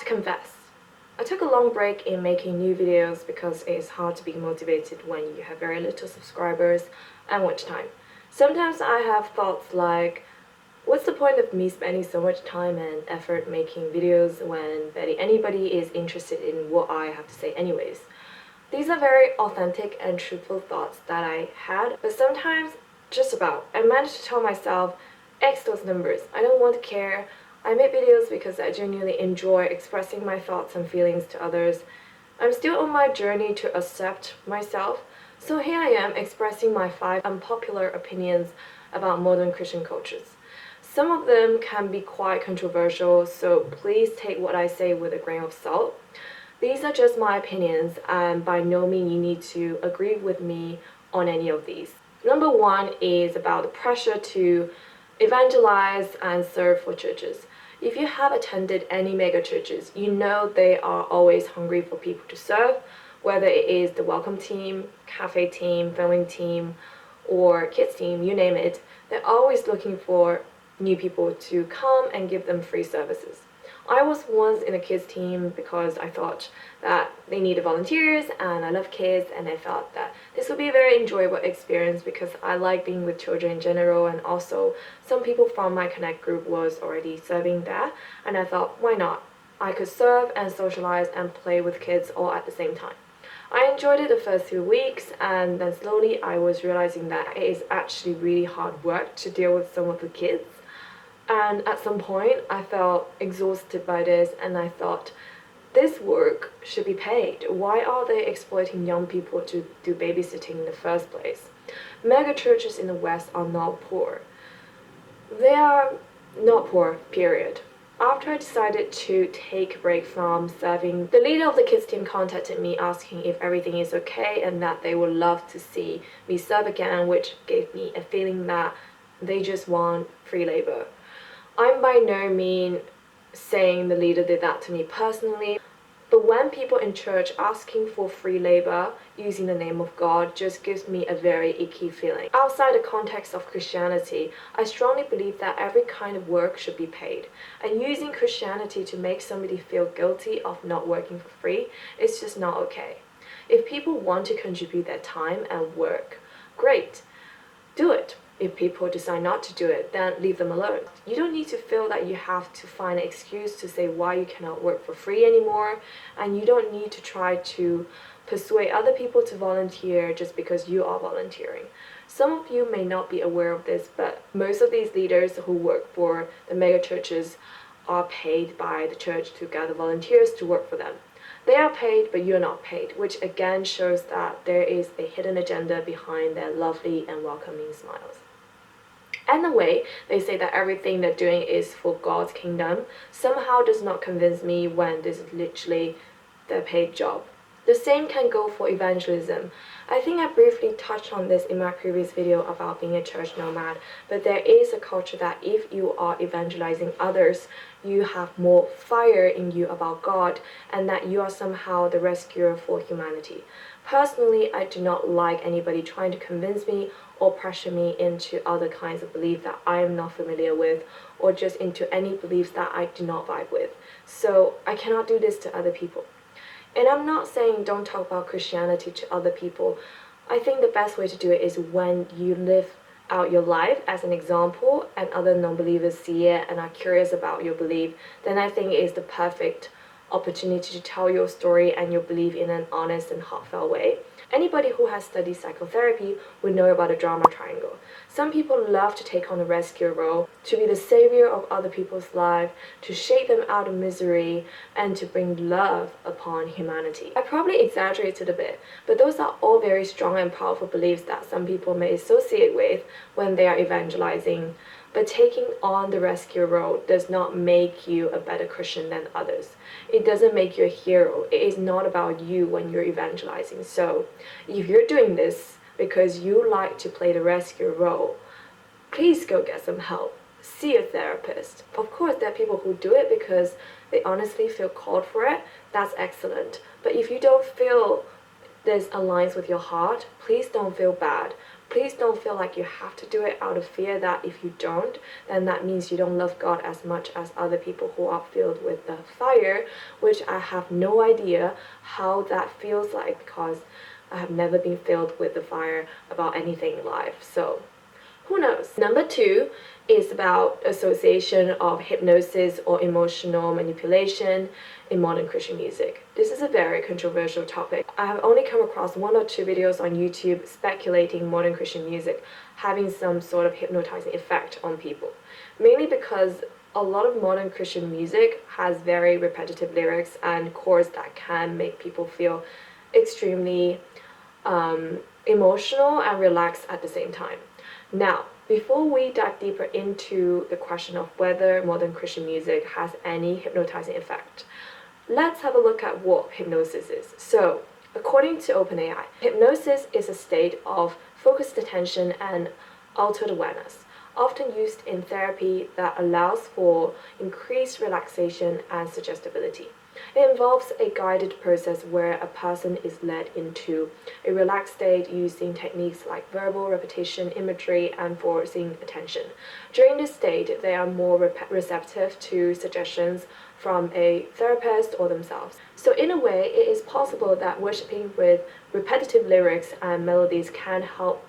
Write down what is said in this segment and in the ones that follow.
to confess, I took a long break in making new videos because it is hard to be motivated when you have very little subscribers and watch time. Sometimes I have thoughts like, what's the point of me spending so much time and effort making videos when barely anybody is interested in what I have to say anyways? These are very authentic and truthful thoughts that I had, but sometimes, I managed to tell myself, X those numbers, I don't want to care. I make videos because I genuinely enjoy expressing my thoughts and feelings to others. I'm still on my journey to accept myself, so here I am expressing my 5 unpopular opinions about modern Christian cultures. Some of them can be quite controversial, so please take what I say with a grain of salt. These are just my opinions, and by no means you need to agree with me on any of these. Number 1 is about the pressure to evangelize and serve for churches. If you have attended any mega churches, you know they are always hungry for people to serve, whether it is the welcome team, cafe team, filming team, or kids team, you name it. They're always looking for new people to come and give them free services. I was once in a kids team because I thought that they needed volunteers and I love kids, and I felt that this would be a very enjoyable experience because I like being with children in general, and also some people from my Connect group was already serving there, and I thought, why not? I could serve and socialize and play with kids all at the same time. I enjoyed it the first few weeks, and then slowly I was realizing that it is actually really hard work to deal with some of the kids. And at some point, I felt exhausted by this, and I thought, this work should be paid. Why are they exploiting young people to do babysitting in the first place? Mega churches in the West are not poor. They are not poor, period. After I decided to take a break from serving, the leader of the kids team contacted me asking if everything is okay and that they would love to see me serve again, which gave me a feeling that they just want free labor. I'm by no means saying the leader did that to me personally, but when people in church asking for free labor using the name of God just gives me a very icky feeling. Outside the context of Christianity, I strongly believe that every kind of work should be paid, and using Christianity to make somebody feel guilty of not working for free is just not okay. If people want to contribute their time and work, great, do it. If people decide not to do it, then leave them alone. You don't need to feel that you have to find an excuse to say why you cannot work for free anymore, and you don't need to try to persuade other people to volunteer just because you are volunteering. Some of you may not be aware of this, but most of these leaders who work for the mega churches are paid by the church to gather volunteers to work for them. They are paid, but you're not paid, which again shows that there is a hidden agenda behind their lovely and welcoming smiles. And the way they say that everything they're doing is for God's kingdom somehow does not convince me when this is literally their paid job. The same can go for evangelism. I think I briefly touched on this in my previous video about being a church nomad, but there is a culture that if you are evangelizing others, you have more fire in you about God, and that you are somehow the rescuer for humanity. Personally, I do not like anybody trying to convince me or pressure me into other kinds of beliefs that I am not familiar with, or just into any beliefs that I do not vibe with. So I cannot do this to other people. And I'm not saying don't talk about Christianity to other people. I think the best way to do it is when you live out your life as an example and other non-believers see it and are curious about your belief, then I think it is the perfect opportunity to tell your story and your belief in an honest and heartfelt way. Anybody who has studied psychotherapy would know about the drama triangle. Some people love to take on the rescuer role, to be the savior of other people's lives, to shake them out of misery, and to bring love upon humanity. I probably exaggerated a bit, but those are all very strong and powerful beliefs that some people may associate with when they are evangelizing. But taking on the rescue role does not make you a better Christian than others. It doesn't make you a hero. It is not about you when you're evangelizing. So if you're doing this because you like to play the rescue role, please go get some help. See a therapist. Of course, there are people who do it because they honestly feel called for it. That's excellent. But if you don't feel this aligns with your heart, please don't feel bad. Please don't feel like you have to do it out of fear that if you don't, then that means you don't love God as much as other people who are filled with the fire, which I have no idea how that feels like because I have never been filled with the fire about anything in life. So who knows? Number 2 is about association of hypnosis or emotional manipulation in modern Christian music. This is a very controversial topic. I have only come across 1 or 2 videos on YouTube speculating modern Christian music having some sort of hypnotizing effect on people. Mainly because a lot of modern Christian music has very repetitive lyrics and chords that can make people feel extremely emotional and relaxed at the same time. Now, before we dive deeper into the question of whether modern Christian music has any hypnotizing effect, let's have a look at what hypnosis is. So, according to OpenAI, hypnosis is a state of focused attention and altered awareness, often used in therapy that allows for increased relaxation and suggestibility. It involves a guided process where a person is led into a relaxed state using techniques like verbal repetition, imagery, and forcing attention. During this state, they are more receptive to suggestions from a therapist or themselves. So in a way, it is possible that worshiping with repetitive lyrics and melodies can help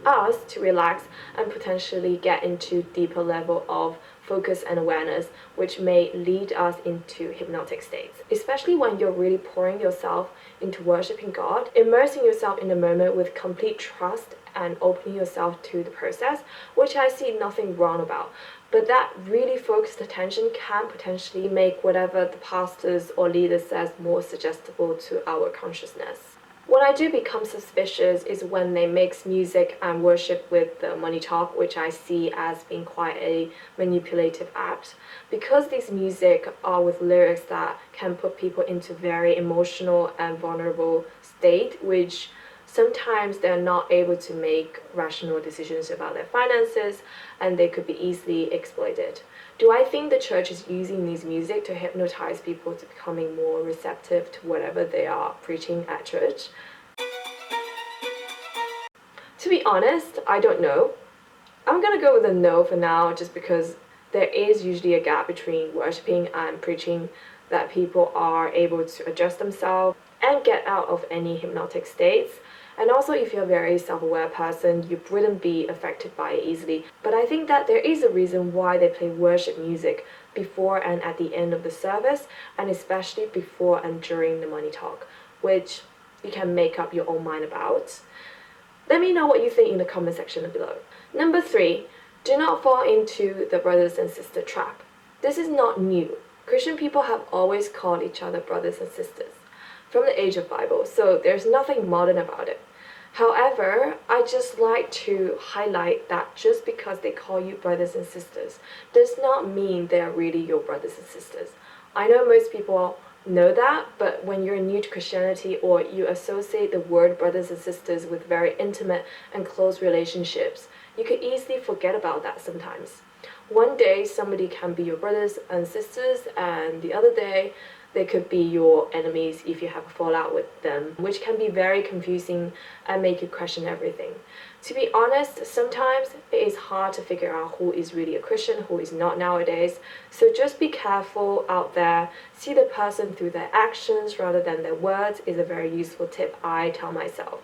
us to relax and potentially get into deeper level of focus and awareness, which may lead us into hypnotic states. Especially when you're really pouring yourself into worshiping God, immersing yourself in the moment with complete trust and opening yourself to the process, which I see nothing wrong about. But that really focused attention can potentially make whatever the pastors or leaders says more suggestible to our consciousness. When I do become suspicious is when they mix music and worship with the money talk, which I see as being quite a manipulative act. Because these music are with lyrics that can put people into very emotional and vulnerable state, which sometimes they're not able to make rational decisions about their finances and they could be easily exploited. Do I think the church is using these music to hypnotize people to becoming more receptive to whatever they are preaching at church? To be honest, I don't know. I'm gonna go with a no for now just because there is usually a gap between worshiping and preaching that people are able to adjust themselves and get out of any hypnotic states. And also, if you're a very self-aware person, you wouldn't be affected by it easily. But I think that there is a reason why they play worship music before and at the end of the service, and especially before and during the money talk, which you can make up your own mind about. Let me know what you think in the comment section below. Number 3, do not fall into the brothers and sister trap. This is not new. Christian people have always called each other brothers and sisters from the age of Bible, so there's nothing modern about it. However, I just like to highlight that just because they call you brothers and sisters does not mean they're really your brothers and sisters. I know most people know that, but when you're new to Christianity or you associate the word brothers and sisters with very intimate and close relationships, you could easily forget about that sometimes. One day somebody can be your brothers and sisters, and the other day they could be your enemies if you have a fallout with them, which can be very confusing and make you question everything. To be honest, sometimes it is hard to figure out who is really a Christian, who is not nowadays. So just be careful out there. See the person through their actions rather than their words is a very useful tip I tell myself.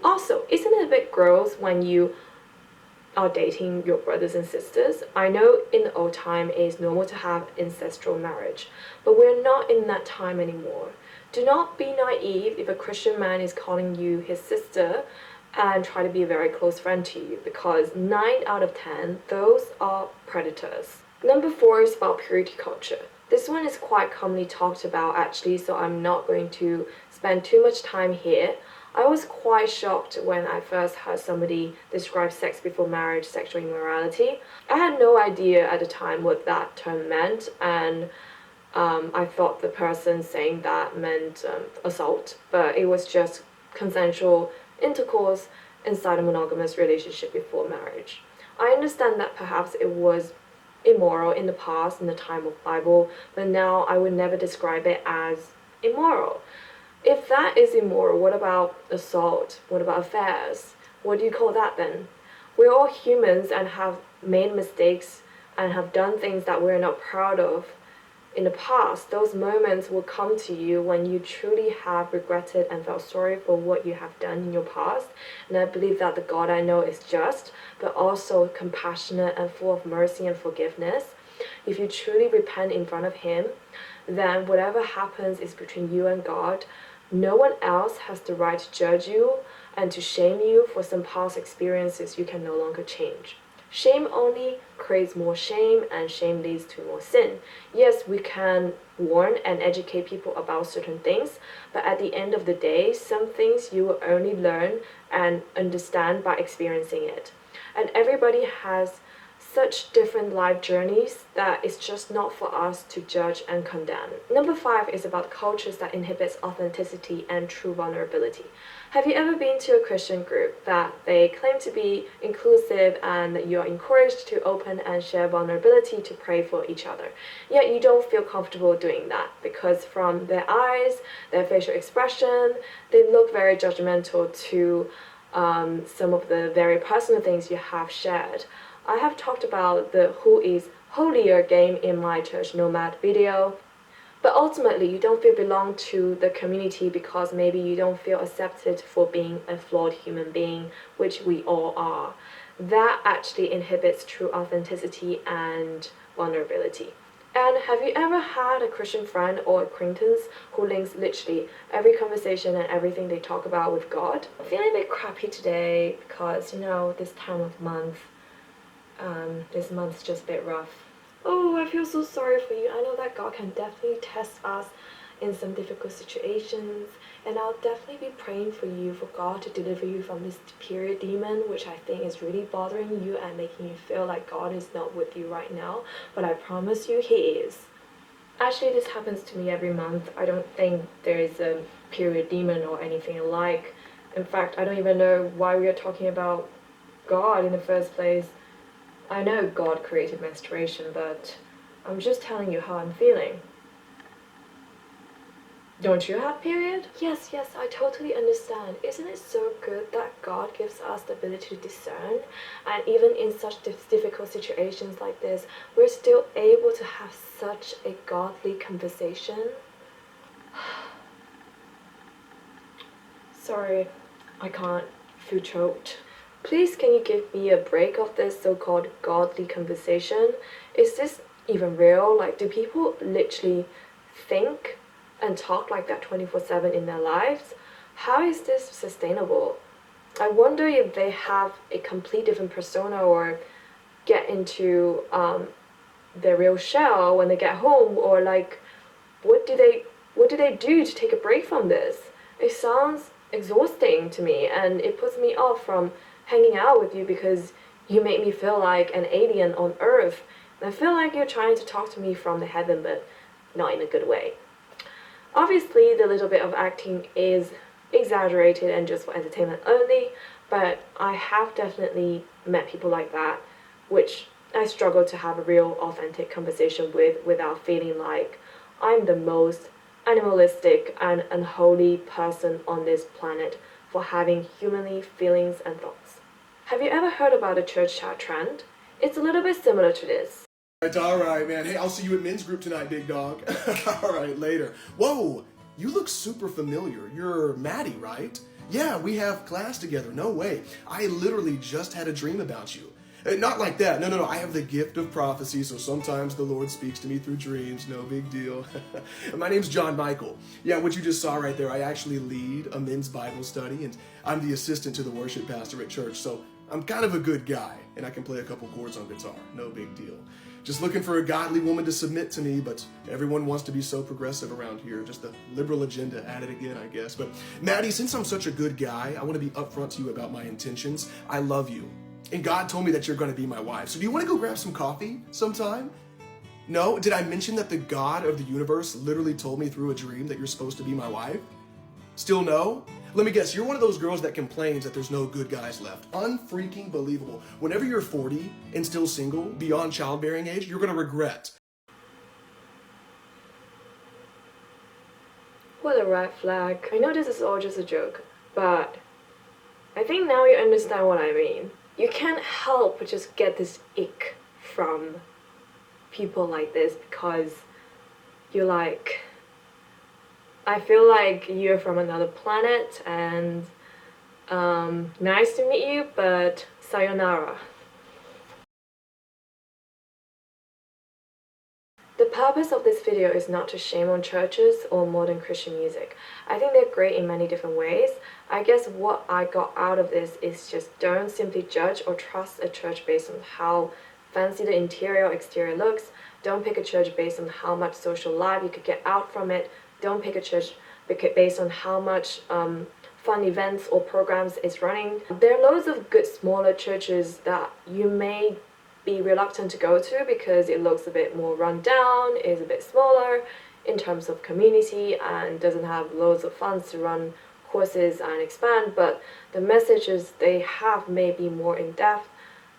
Also, isn't it a bit gross when you are dating your brothers and sisters? I know in the old time it is normal to have ancestral marriage, but we're not in that time anymore. Do not be naive if a Christian man is calling you his sister and try to be a very close friend to you, because 9 out of 10, those are predators. Number 4 is about purity culture. This one is quite commonly talked about actually, so I'm not going to spend too much time here. I was quite shocked when I first heard somebody describe sex before marriage, sexual immorality. I had no idea at the time what that term meant, and I thought the person saying that meant assault, but it was just consensual intercourse inside a monogamous relationship before marriage. I understand that perhaps it was immoral in the past, in the time of Bible, but now I would never describe it as immoral. If that is immoral, what about assault? What about affairs? What do you call that then? We're all humans and have made mistakes and have done things that we're not proud of in the past. Those moments will come to you when you truly have regretted and felt sorry for what you have done in your past. And I believe that the God I know is just, but also compassionate and full of mercy and forgiveness. If you truly repent in front of Him, then whatever happens is between you and God. No one else has the right to judge you and to shame you for some past experiences you can no longer change. Shame only creates more shame, and shame leads to more sin. Yes, we can warn and educate people about certain things, but at the end of the day, some things you will only learn and understand by experiencing it. And everybody has such different life journeys that it's just not for us to judge and condemn. Number 5 is about cultures that inhibits authenticity and true vulnerability. Have you ever been to a Christian group that they claim to be inclusive and that you are encouraged to open and share vulnerability to pray for each other, yet you don't feel comfortable doing that because from their eyes, their facial expression, they look very judgmental to some of the very personal things you have shared. I have talked about the Who is Holier game in my Church Nomad video, but ultimately you don't feel belong to the community because maybe you don't feel accepted for being a flawed human being, which we all are. That actually inhibits true authenticity and vulnerability. And have you ever had a Christian friend or acquaintance who links literally every conversation and everything they talk about with God? I'm feeling a bit crappy today because, this time of month, this month's just a bit rough. Oh, I feel so sorry for you. I know that God can definitely test us in some difficult situations, and I'll definitely be praying for you for God to deliver you from this period demon, which I think is really bothering you and making you feel like God is not with you right now, but I promise you He is. Actually, this happens to me every month. I don't think there is a period demon or anything alike. In fact, I don't even know why we are talking about God in the first place. I know God created menstruation, but I'm just telling you how I'm feeling. Don't you have period? Yes, I totally understand. Isn't it so good that God gives us the ability to discern? And even in such difficult situations like this, we're still able to have such a godly conversation. Sorry, I can't. Feel choked. Please, can you give me a break of this so-called godly conversation? Is this even real? Like, do people literally think and talk like that 24/7 in their lives? How is this sustainable? I wonder if they have a complete different persona or get into their real shell when they get home, or like, what do they do to take a break from this? It sounds exhausting to me, and it puts me off from hanging out with you because you make me feel like an alien on Earth. And I feel like you're trying to talk to me from the heaven, but not in a good way. Obviously, the little bit of acting is exaggerated and just for entertainment only, but I have definitely met people like that, which I struggle to have a real authentic conversation with without feeling like I'm the most animalistic and unholy person on this planet for having humanly feelings and thoughts. Have you ever heard about the church chat trend? It's a little bit similar to this. All right, man. Hey, I'll see you at men's group tonight, big dog. All right, later. Whoa, you look super familiar. You're Maddie, right? Yeah, we have class together. No way. I literally just had a dream about you. Not like that. No. I have the gift of prophecy, so sometimes the Lord speaks to me through dreams. No big deal. My name's John Michael. Yeah, what you just saw right there, I actually lead a men's Bible study, and I'm the assistant to the worship pastor at church, so I'm kind of a good guy, and I can play a couple chords on guitar. No big deal. Just looking for a godly woman to submit to me, but everyone wants to be so progressive around here. Just the liberal agenda at it again, I guess. But Maddie, since I'm such a good guy, I want to be upfront to you about my intentions. I love you. And God told me that you're going to be my wife. So do you want to go grab some coffee sometime? No? Did I mention that the God of the universe literally told me through a dream that you're supposed to be my wife? Still no? Let me guess, you're one of those girls that complains that there's no good guys left. Unfreaking believable. Whenever you're 40 and still single, beyond childbearing age, you're going to regret. What a red flag. I know this is all just a joke, but I think now you understand what I mean. You can't help but just get this ick from people like this because you're like, I feel like you're from another planet and nice to meet you, but sayonara. The purpose of this video is not to shame on churches or modern Christian music. I think they're great in many different ways. I guess what I got out of this is just don't simply judge or trust a church based on how fancy the interior or exterior looks. Don't pick a church based on how much social life you could get out from it. Don't pick a church based on how much fun events or programs it's running. There are loads of good smaller churches that you may be reluctant to go to because it looks a bit more run down, is a bit smaller in terms of community, and doesn't have loads of funds to run courses and expand, but the messages they have may be more in-depth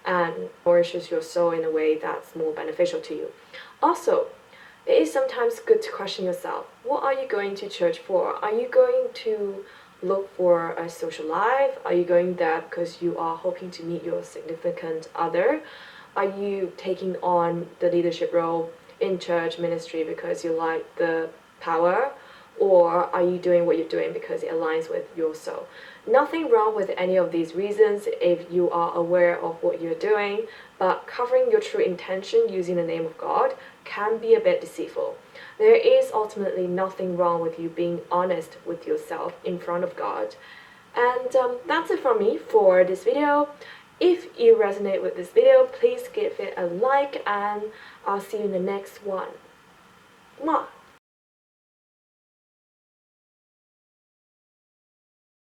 and nourishes your soul in a way that's more beneficial to you. Also, it is sometimes good to question yourself. What are you going to church for? Are you going to look for a social life? Are you going there because you are hoping to meet your significant other? Are you taking on the leadership role in church ministry because you like the power? Or are you doing what you're doing because it aligns with your soul? Nothing wrong with any of these reasons if you are aware of what you're doing, but covering your true intention using the name of God can be a bit deceitful. There is ultimately nothing wrong with you being honest with yourself in front of God. And that's it from me for this video. If you resonate with this video, please give it a like and I'll see you in the next one. Mwah!